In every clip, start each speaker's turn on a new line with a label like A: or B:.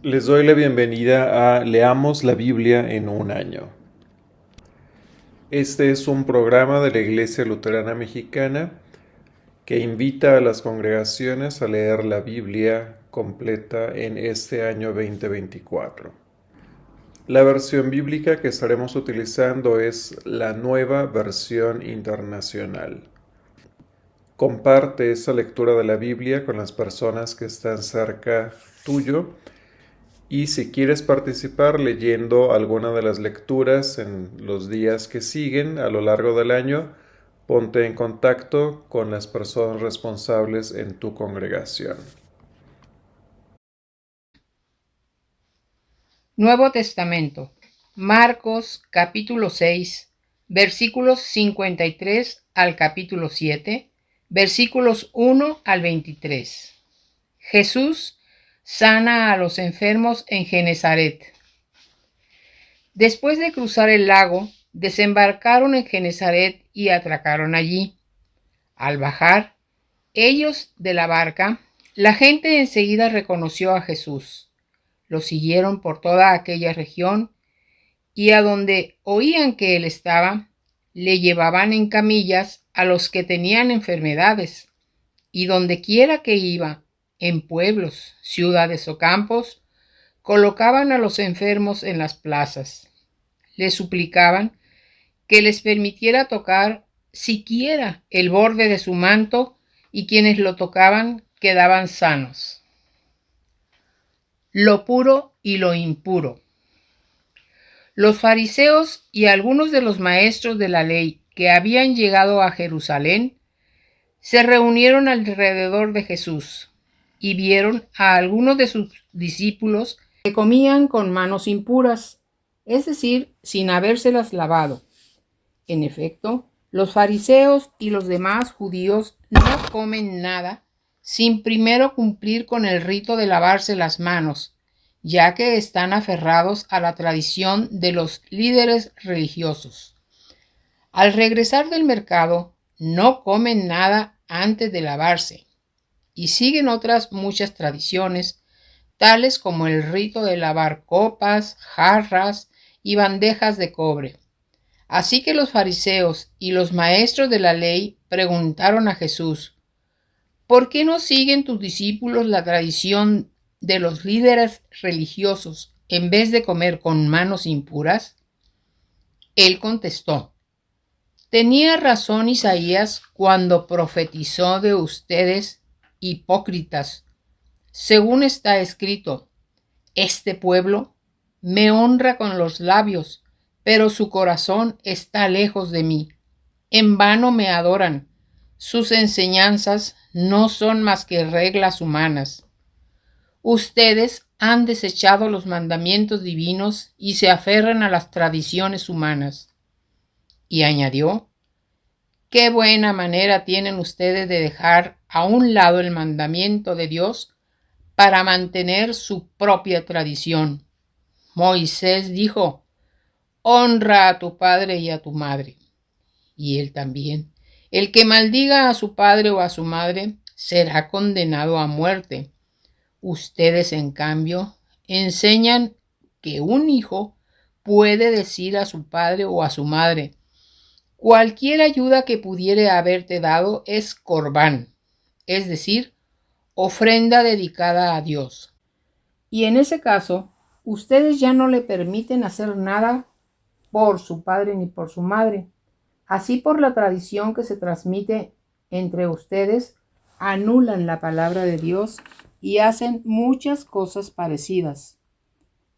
A: Les doy la bienvenida a Leamos la Biblia en un año. Este es un programa de la Iglesia Luterana Mexicana que invita a las congregaciones a leer la Biblia completa en este año 2024. La versión bíblica que estaremos utilizando es la Nueva Versión Internacional. Comparte esta lectura de la Biblia con las personas que están cerca tuyo. Y si quieres participar leyendo alguna de las lecturas en los días que siguen a lo largo del año, ponte en contacto con las personas responsables en tu congregación.
B: Nuevo Testamento, Marcos capítulo 6, versículos 53 al capítulo 7, versículos 1 al 23. Jesús sana a los enfermos en Genezaret. Después de cruzar el lago, desembarcaron en Genezaret y atracaron allí. Al bajar ellos de la barca, la gente enseguida reconoció a Jesús. Lo siguieron por toda aquella región y a donde oían que él estaba, le llevaban en camillas a los que tenían enfermedades, y donde quiera que iba, en pueblos, ciudades o campos, colocaban a los enfermos en las plazas. Le suplicaban que les permitiera tocar siquiera el borde de su manto, y quienes lo tocaban quedaban sanos. Lo puro y lo impuro. Los fariseos y algunos de los maestros de la ley que habían llegado a Jerusalén se reunieron alrededor de Jesús y vieron a algunos de sus discípulos que comían con manos impuras, es decir, sin habérselas lavado. En efecto, los fariseos y los demás judíos no comen nada sin primero cumplir con el rito de lavarse las manos, ya que están aferrados a la tradición de los líderes religiosos. Al regresar del mercado, no comen nada antes de lavarse, y siguen otras muchas tradiciones, tales como el rito de lavar copas, jarras y bandejas de cobre. Así que los fariseos y los maestros de la ley preguntaron a Jesús: ¿por qué no siguen tus discípulos la tradición de los líderes religiosos en vez de comer con manos impuras? Él contestó: tenía razón Isaías cuando profetizó de ustedes, hipócritas. Según está escrito, este pueblo me honra con los labios, pero su corazón está lejos de mí. En vano me adoran. Sus enseñanzas no son más que reglas humanas. Ustedes han desechado los mandamientos divinos y se aferran a las tradiciones humanas. Y añadió: qué buena manera tienen ustedes de dejar a un lado el mandamiento de Dios para mantener su propia tradición. Moisés dijo: honra a tu padre y a tu madre. Y él también: el que maldiga a su padre o a su madre será condenado a muerte. Ustedes, en cambio, enseñan que un hijo puede decir a su padre o a su madre: cualquier ayuda que pudiere haberte dado es corbán, es decir, ofrenda dedicada a Dios. Y en ese caso, ustedes ya no le permiten hacer nada por su padre ni por su madre. Así, por la tradición que se transmite entre ustedes, anulan la palabra de Dios y hacen muchas cosas parecidas.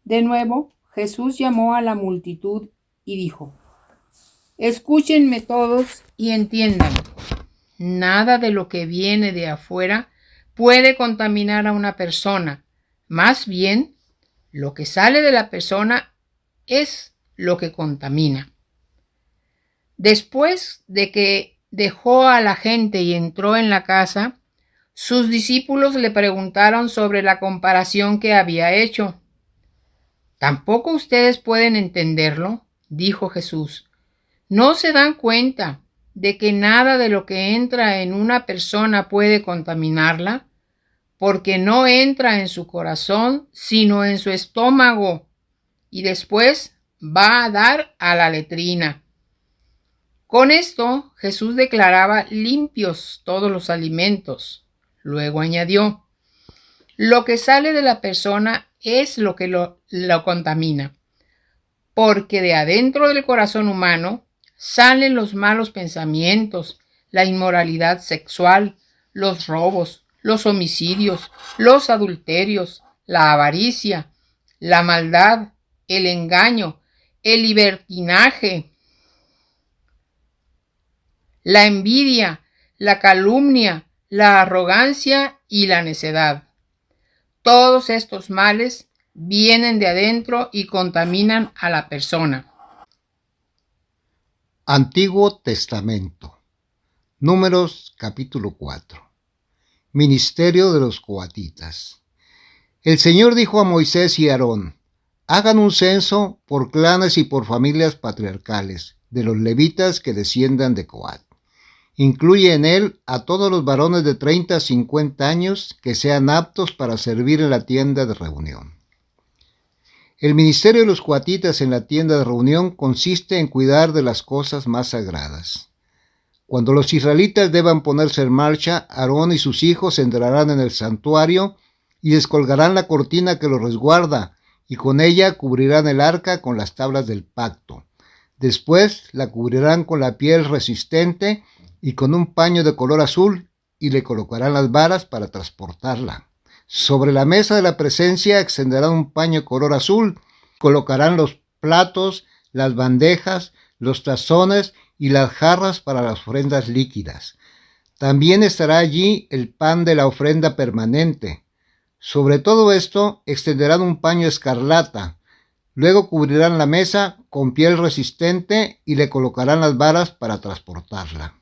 B: De nuevo, Jesús llamó a la multitud y dijo: escúchenme todos y entiendan. Nada de lo que viene de afuera puede contaminar a una persona. Más bien, lo que sale de la persona es lo que contamina. Después de que dejó a la gente y entró en la casa, sus discípulos le preguntaron sobre la comparación que había hecho. ¿Tampoco ustedes pueden entenderlo?, dijo Jesús. ¿No se dan cuenta de que nada de lo que entra en una persona puede contaminarla? porque no entra en su corazón, sino en su estómago, y después va a dar a la letrina. Con esto Jesús declaraba limpios todos los alimentos. Luego añadió: lo que sale de la persona es lo que lo contamina, porque de adentro del corazón humano salen los malos pensamientos, la inmoralidad sexual, los robos, los homicidios, los adulterios, la avaricia, la maldad, el engaño, el libertinaje, la envidia, la calumnia, la arrogancia y la necedad. Todos estos males vienen de adentro y contaminan a la persona.
C: Antiguo Testamento. Números capítulo 4. Ministerio de los coatitas. El Señor dijo a Moisés y Aarón: hagan un censo por clanes y por familias patriarcales de los levitas que desciendan de Coat. Incluye en él a todos los varones de 30 a 50 años que sean aptos para servir en la tienda de reunión. El ministerio de los coatitas en la tienda de reunión consiste en cuidar de las cosas más sagradas. Cuando los israelitas deban ponerse en marcha, Aarón y sus hijos entrarán en el santuario y descolgarán la cortina que lo resguarda, y con ella cubrirán el arca con las tablas del pacto. Después la cubrirán con la piel resistente y con un paño de color azul, y le colocarán las varas para transportarla. Sobre la mesa de la presencia extenderán un paño color azul, colocarán los platos, las bandejas, los tazones y las jarras para las ofrendas líquidas. También estará allí el pan de la ofrenda permanente. Sobre todo esto extenderán un paño escarlata. Luego cubrirán la mesa con piel resistente y le colocarán las varas para transportarla.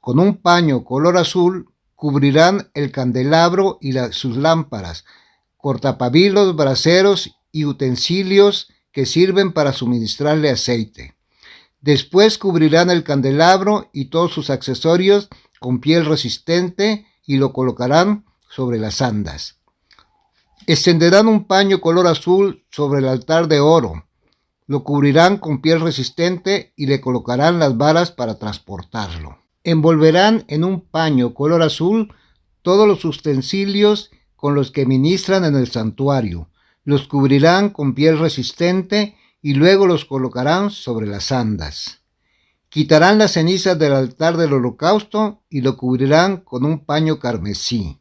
C: Con un paño color azul cubrirán el candelabro y sus lámparas, cortapabilos, braseros y utensilios que sirven para suministrarle aceite. Después cubrirán el candelabro y todos sus accesorios con piel resistente y lo colocarán sobre las andas. Extenderán un paño color azul sobre el altar de oro. Lo cubrirán con piel resistente y le colocarán las varas para transportarlo. Envolverán en un paño color azul todos los utensilios con los que ministran en el santuario. Los cubrirán con piel resistente y luego los colocarán sobre las andas. Quitarán las cenizas del altar del holocausto y lo cubrirán con un paño carmesí.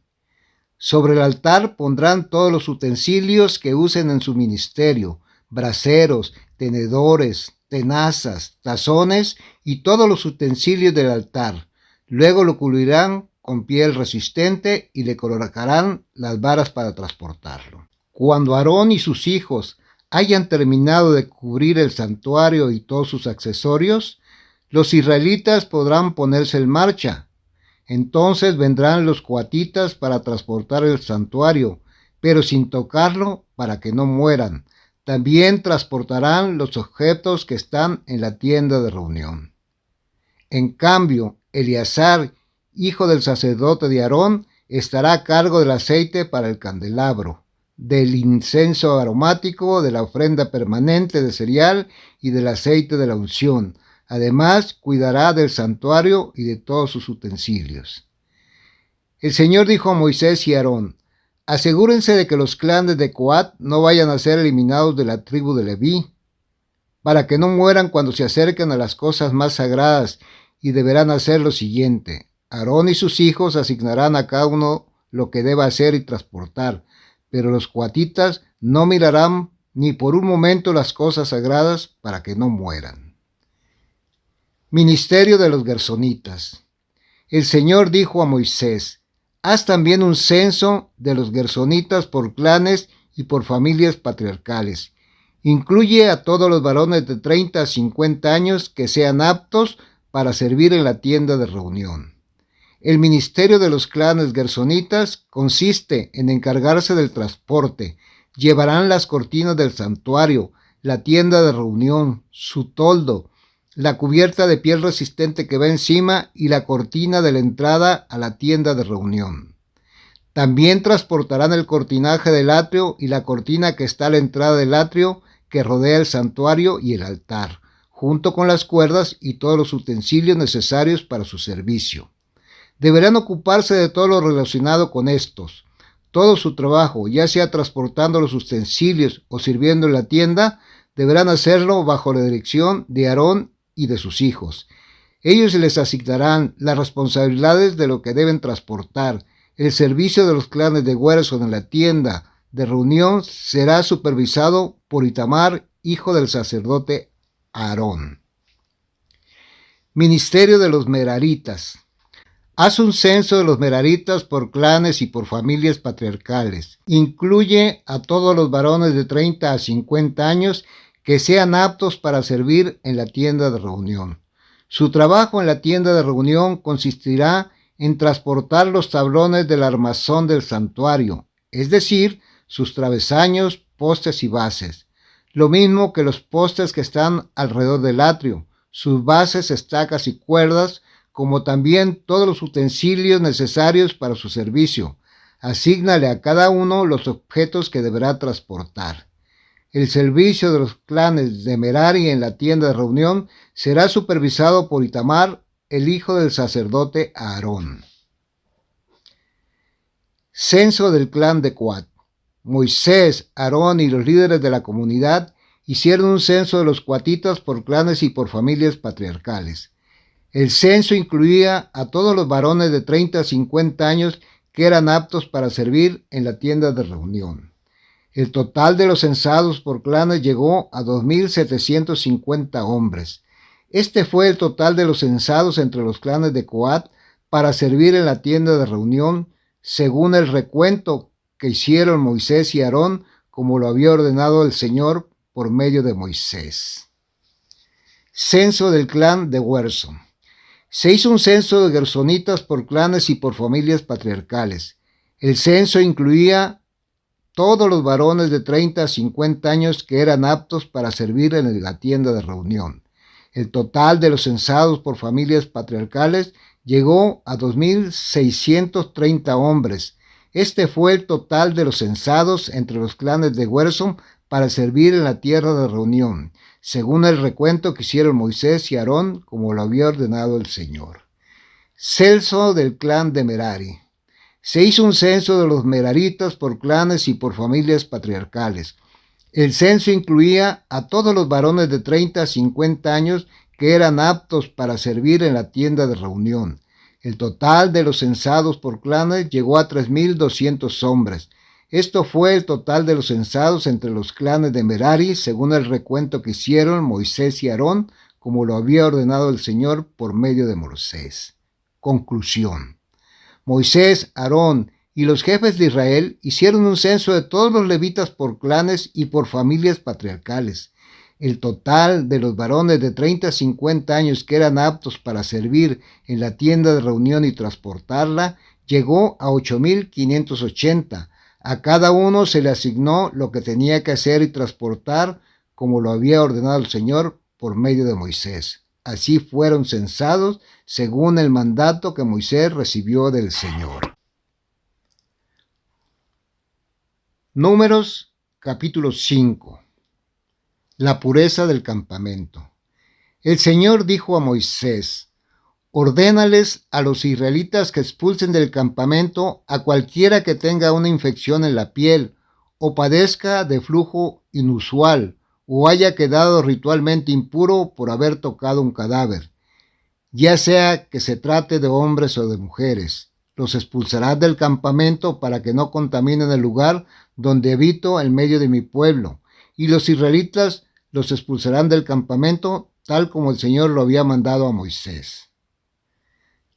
C: Sobre el altar pondrán todos los utensilios que usen en su ministerio: braseros, tenedores, tenazas, tazones y todos los utensilios del altar. Luego lo cubrirán con piel resistente y le colocarán las varas para transportarlo. Cuando Aarón y sus hijos hayan terminado de cubrir el santuario y todos sus accesorios, los israelitas podrán ponerse en marcha. Entonces vendrán los coatitas para transportar el santuario, pero sin tocarlo para que no mueran. También transportarán los objetos que están en la tienda de reunión. En cambio, Eleazar, hijo del sacerdote de Aarón, estará a cargo del aceite para el candelabro, del incienso aromático, de la ofrenda permanente de cereal y del aceite de la unción. Además, cuidará del santuario y de todos sus utensilios. El Señor dijo a Moisés y a Aarón: asegúrense de que los clanes de Coat no vayan a ser eliminados de la tribu de Leví, para que no mueran cuando se acerquen a las cosas más sagradas, y deberán hacer lo siguiente: Aarón y sus hijos asignarán a cada uno lo que deba hacer y transportar, pero los coatitas no mirarán ni por un momento las cosas sagradas para que no mueran. Ministerio de los gersonitas. El Señor dijo a Moisés: haz también un censo de los gersonitas por clanes y por familias patriarcales. Incluye a todos los varones de 30 a 50 años que sean aptos para servir en la tienda de reunión. El ministerio de los clanes gersonitas consiste en encargarse del transporte. Llevarán las cortinas del santuario, la tienda de reunión, su toldo, la cubierta de piel resistente que va encima y la cortina de la entrada a la tienda de reunión. También transportarán el cortinaje del atrio y la cortina que está a la entrada del atrio que rodea el santuario y el altar, junto con las cuerdas y todos los utensilios necesarios para su servicio. Deberán ocuparse de todo lo relacionado con estos. Todo su trabajo, ya sea transportando los utensilios o sirviendo en la tienda, deberán hacerlo bajo la dirección de Aarón y de sus hijos. Ellos les asignarán las responsabilidades de lo que deben transportar. El servicio de los clanes de Gersón en la tienda de reunión será supervisado por Itamar, hijo del sacerdote Aarón. Ministerio de los Meraritas. Haz un censo de los meraritas por clanes y por familias patriarcales. Incluye a todos los varones de 30 a 50 años que sean aptos para servir en la tienda de reunión. Su trabajo en la tienda de reunión consistirá en transportar los tablones del armazón del santuario, es decir, sus travesaños, postes y bases. Lo mismo que los postes que están alrededor del atrio, sus bases, estacas y cuerdas, como también todos los utensilios necesarios para su servicio. Asígnale a cada uno los objetos que deberá transportar. El servicio de los clanes de Merari en la tienda de reunión será supervisado por Itamar, el hijo del sacerdote Aarón. Censo del clan de Coat. Moisés, Aarón y los líderes de la comunidad hicieron un censo de los coatitas por clanes y por familias patriarcales. El censo incluía a todos los varones de 30 a 50 años que eran aptos para servir en la tienda de reunión. El total de los censados por clanes llegó a 2.750 hombres. Este fue el total de los censados entre los clanes de Coat para servir en la tienda de reunión, según el recuento que hicieron Moisés y Aarón, como lo había ordenado el Señor por medio de Moisés. Censo del clan de Gersón. Se hizo un censo de gersonitas por clanes y por familias patriarcales. El censo incluía todos los varones de 30 a 50 años que eran aptos para servir en la tienda de reunión. El total de los censados por familias patriarcales llegó a 2.630 hombres. Este fue el total de los censados entre los clanes de Gersón para servir en la tierra de reunión, según el recuento que hicieron Moisés y Aarón, como lo había ordenado el Señor. Censo del clan de Merari. Se hizo un censo de los meraritas por clanes y por familias patriarcales. El censo incluía a todos los varones de 30 a 50 años que eran aptos para servir en la tienda de reunión. El total de los censados por clanes llegó a 3.200 hombres. Esto fue el total de los censados entre los clanes de Merari, según el recuento que hicieron Moisés y Aarón, como lo había ordenado el Señor por medio de Moisés. Conclusión. Moisés, Aarón y los jefes de Israel hicieron un censo de todos los levitas por clanes y por familias patriarcales. El total de los varones de 30 a 50 años que eran aptos para servir en la tienda de reunión y transportarla llegó a 8.580. A cada uno se le asignó lo que tenía que hacer y transportar, como lo había ordenado el Señor por medio de Moisés. Así fueron censados según el mandato que Moisés recibió del Señor. Números capítulo 5. La pureza del campamento. El Señor dijo a Moisés: ordénales a los israelitas que expulsen del campamento a cualquiera que tenga una infección en la piel, o padezca de flujo inusual, o haya quedado ritualmente impuro por haber tocado un cadáver, ya sea que se trate de hombres o de mujeres. Los expulsarás del campamento para que no contaminen el lugar donde habito en medio de mi pueblo, y los israelitas los expulsarán del campamento tal como el Señor lo había mandado a Moisés.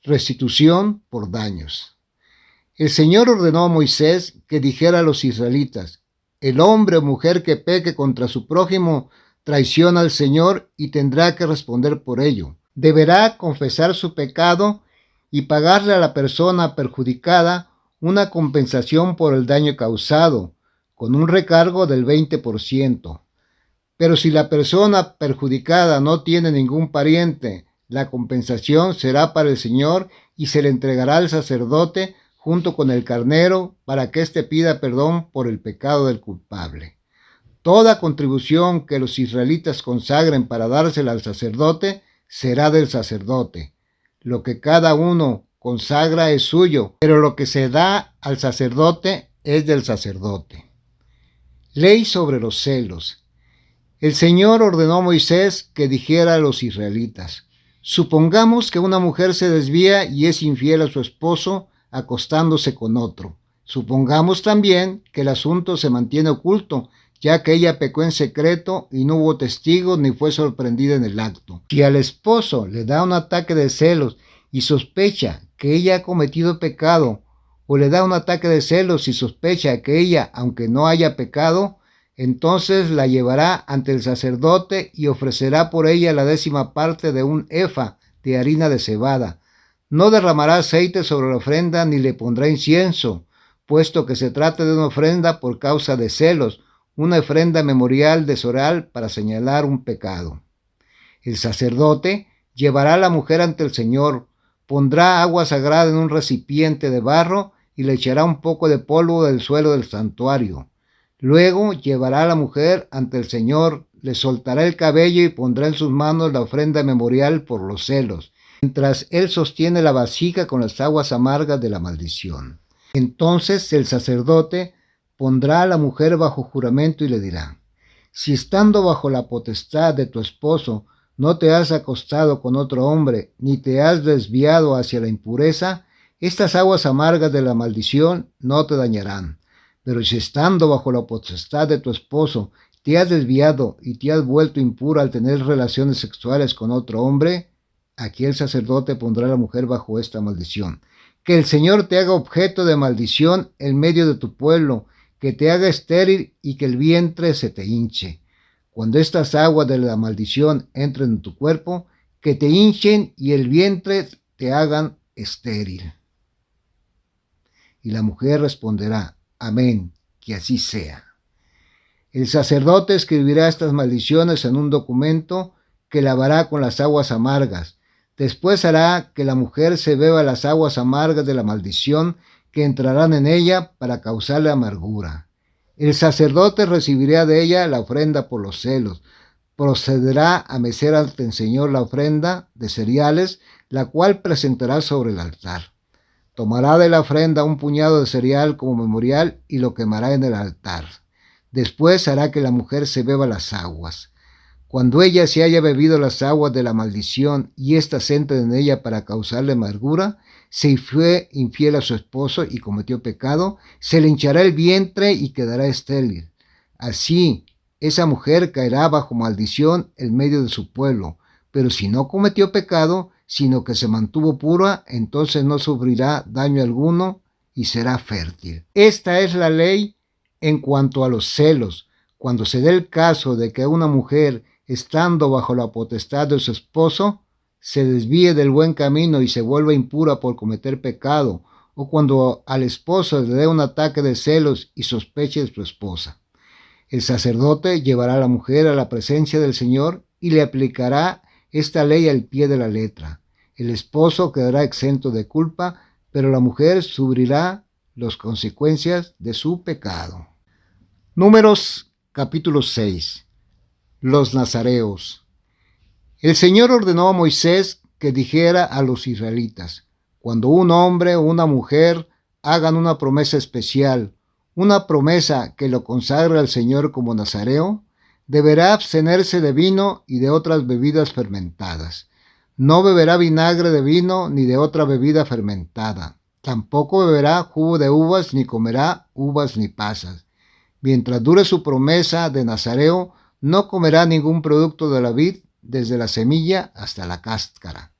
C: Restitución por daños. El Señor ordenó a Moisés que dijera a los israelitas: el hombre o mujer que peque contra su prójimo traiciona al Señor y tendrá que responder por ello. Deberá confesar su pecado y pagarle a la persona perjudicada una compensación por el daño causado, con un recargo del 20%. Pero si la persona perjudicada no tiene ningún pariente, la compensación será para el Señor y se le entregará al sacerdote junto con el carnero, para que éste pida perdón por el pecado del culpable. Toda contribución que los israelitas consagren para dársela al sacerdote será del sacerdote. Lo que cada uno consagra es suyo, pero lo que se da al sacerdote es del sacerdote. Ley sobre los celos. El Señor ordenó a Moisés que dijera a los israelitas: supongamos que una mujer se desvía y es infiel a su esposo acostándose con otro. Supongamos también que el asunto se mantiene oculto, ya que ella pecó en secreto y no hubo testigos ni fue sorprendida en el acto. Si al esposo le da un ataque de celos y sospecha que ella ha cometido pecado, o le da un ataque de celos y sospecha que ella, aunque no haya pecado, entonces la llevará ante el sacerdote y ofrecerá por ella la 10ª parte de un efa de harina de cebada. No derramará aceite sobre la ofrenda ni le pondrá incienso, puesto que se trata de una ofrenda por causa de celos, una ofrenda memorial de Soral para señalar un pecado. El sacerdote llevará a la mujer ante el Señor, pondrá agua sagrada en un recipiente de barro y le echará un poco de polvo del suelo del santuario. Luego llevará a la mujer ante el Señor, le soltará el cabello y pondrá en sus manos la ofrenda memorial por los celos, mientras él sostiene la vasija con las aguas amargas de la maldición. Entonces el sacerdote pondrá a la mujer bajo juramento y le dirá: si estando bajo la potestad de tu esposo no te has acostado con otro hombre, ni te has desviado hacia la impureza, estas aguas amargas de la maldición no te dañarán. Pero si estando bajo la potestad de tu esposo te has desviado y te has vuelto impura al tener relaciones sexuales con otro hombre, aquí el sacerdote pondrá a la mujer bajo esta maldición. Que el Señor te haga objeto de maldición en medio de tu pueblo, que te haga estéril y que el vientre se te hinche. Cuando estas aguas de la maldición entren en tu cuerpo, que te hinchen y el vientre te hagan estéril. Y la mujer responderá: amén, que así sea. El sacerdote escribirá estas maldiciones en un documento que lavará con las aguas amargas. Después hará que la mujer se beba las aguas amargas de la maldición que entrarán en ella para causarle amargura. El sacerdote recibirá de ella la ofrenda por los celos. Procederá a mecer ante el Señor la ofrenda de cereales, la cual presentará sobre el altar. Tomará de la ofrenda un puñado de cereal como memorial y lo quemará en el altar. Después hará que la mujer se beba las aguas. Cuando ella se haya bebido las aguas de la maldición y éstas entren en ella para causarle amargura, si fue infiel a su esposo y cometió pecado, se le hinchará el vientre y quedará estéril. Así, esa mujer caerá bajo maldición en medio de su pueblo, pero si no cometió pecado, sino que se mantuvo pura, entonces no sufrirá daño alguno y será fértil. Esta es la ley en cuanto a los celos. Cuando se dé el caso de que una mujer, estando bajo la potestad de su esposo, se desvíe del buen camino y se vuelva impura por cometer pecado, o cuando al esposo le dé un ataque de celos y sospeche de su esposa. El sacerdote llevará a la mujer a la presencia del Señor y le aplicará esta ley al pie de la letra. El esposo quedará exento de culpa, pero la mujer sufrirá las consecuencias de su pecado. Números capítulo 6. Los nazareos. El Señor ordenó a Moisés que dijera a los israelitas: cuando un hombre o una mujer hagan una promesa especial, una promesa que lo consagre al Señor como nazareo, deberá abstenerse de vino y de otras bebidas fermentadas. No beberá vinagre de vino ni de otra bebida fermentada. Tampoco beberá jugo de uvas ni comerá uvas ni pasas. Mientras dure su promesa de nazareo, no comerá ningún producto de la vid, desde la semilla hasta la cáscara.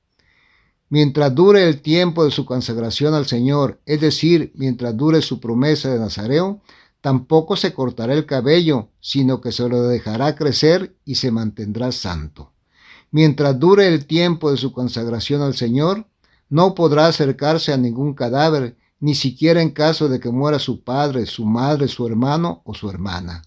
C: Mientras dure el tiempo de su consagración al Señor, es decir, mientras dure su promesa de nazareo, tampoco se cortará el cabello, sino que se lo dejará crecer y se mantendrá santo. Mientras dure el tiempo de su consagración al Señor, no podrá acercarse a ningún cadáver, ni siquiera en caso de que muera su padre, su madre, su hermano o su hermana.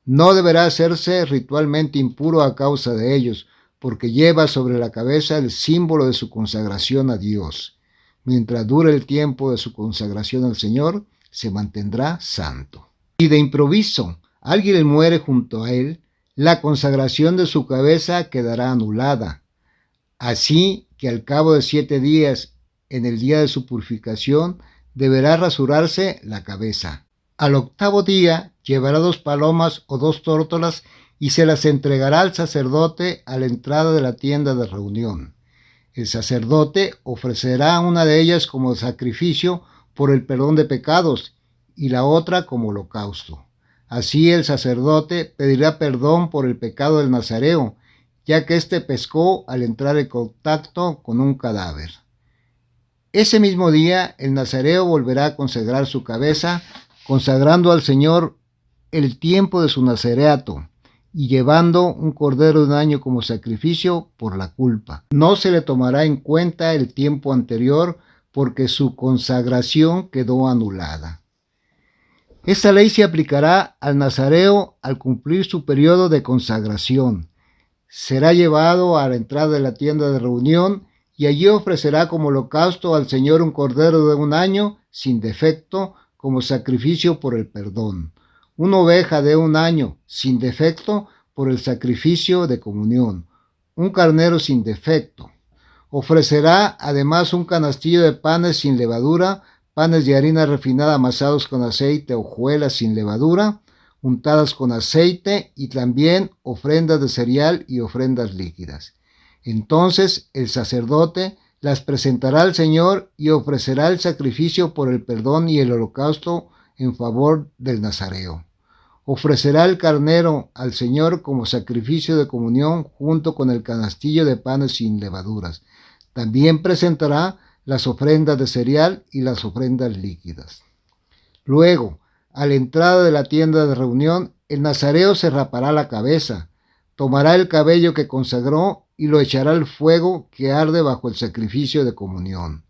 C: No deberá hacerse ritualmente impuro a causa de ellos, porque lleva sobre la cabeza el símbolo de su consagración a Dios. Mientras dure el tiempo de su consagración al Señor, se mantendrá santo. Si de improviso alguien muere junto a él, la consagración de su cabeza quedará anulada. Así que al cabo de 7 días, en el día de su purificación, deberá rasurarse la cabeza. Al 8º día llevará 2 palomas o 2 tórtolas y se las entregará al sacerdote a la entrada de la tienda de reunión. El sacerdote ofrecerá una de ellas como sacrificio por el perdón de pecados y la otra como holocausto. Así el sacerdote pedirá perdón por el pecado del nazareo, ya que éste pecó al entrar en contacto con un cadáver. Ese mismo día el nazareo volverá a consagrar su cabeza, consagrando al Señor el tiempo de su nazareato y llevando un cordero de un año como sacrificio por la culpa. No se le tomará en cuenta el tiempo anterior porque su consagración quedó anulada. Esta ley se aplicará al nazareo al cumplir su periodo de consagración. Será llevado a la entrada de la tienda de reunión y allí ofrecerá como holocausto al Señor un cordero de un año sin defecto como sacrificio por el perdón, una oveja de un año sin defecto por el sacrificio de comunión, un carnero sin defecto. Ofrecerá además un canastillo de panes sin levadura, panes de harina refinada amasados con aceite, hojuelas sin levadura, untadas con aceite, y también ofrendas de cereal y ofrendas líquidas. Entonces el sacerdote las presentará al Señor y ofrecerá el sacrificio por el perdón y el holocausto en favor del nazareo. Ofrecerá el carnero al Señor como sacrificio de comunión junto con el canastillo de panes sin levaduras. También presentará las ofrendas de cereal y las ofrendas líquidas. Luego, a la entrada de la tienda de reunión, el nazareo se rapará la cabeza, tomará el cabello que consagró y lo echará al fuego que arde bajo el sacrificio de comunión.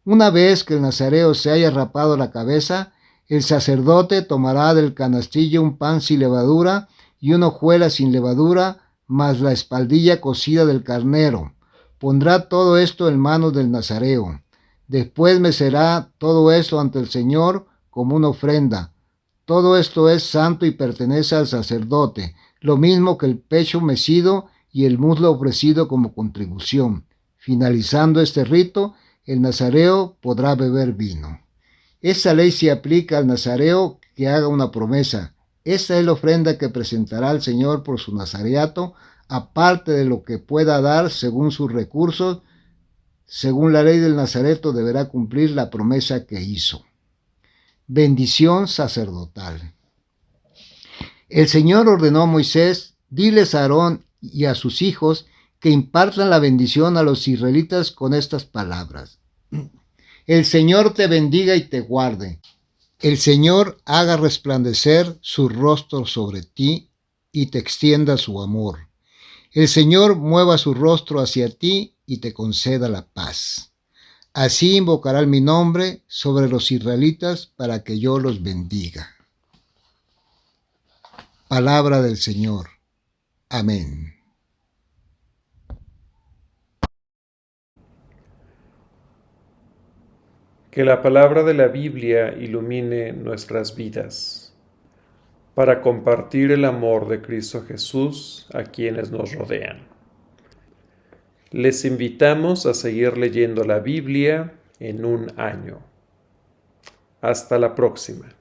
C: Una vez que el nazareo se haya rapado la cabeza, el sacerdote tomará del canastillo un pan sin levadura y una hojuela sin levadura, más la espaldilla cocida del carnero. Pondrá todo esto en manos del nazareo. Después mecerá todo esto ante el Señor como una ofrenda. Todo esto es santo y pertenece al sacerdote, lo mismo que el pecho mecido y el muslo ofrecido como contribución. Finalizando este rito, el nazareo podrá beber vino. Esta ley se aplica al nazareo que haga una promesa. Esta es la ofrenda que presentará al Señor por su nazareato, aparte de lo que pueda dar según sus recursos. Según la ley del nazareto deberá cumplir la promesa que hizo. Bendición sacerdotal. El Señor ordenó a Moisés: diles a Aarón y a sus hijos que impartan la bendición a los israelitas con estas palabras: el Señor te bendiga y te guarde. El Señor haga resplandecer su rostro sobre ti y te extienda su amor. El Señor mueva su rostro hacia ti y te conceda la paz. Así invocarán mi nombre sobre los israelitas para que yo los bendiga. Palabra del Señor. Amén.
A: Que la palabra de la Biblia ilumine nuestras vidas para compartir el amor de Cristo Jesús a quienes nos rodean. Les invitamos a seguir leyendo la Biblia en un año. Hasta la próxima.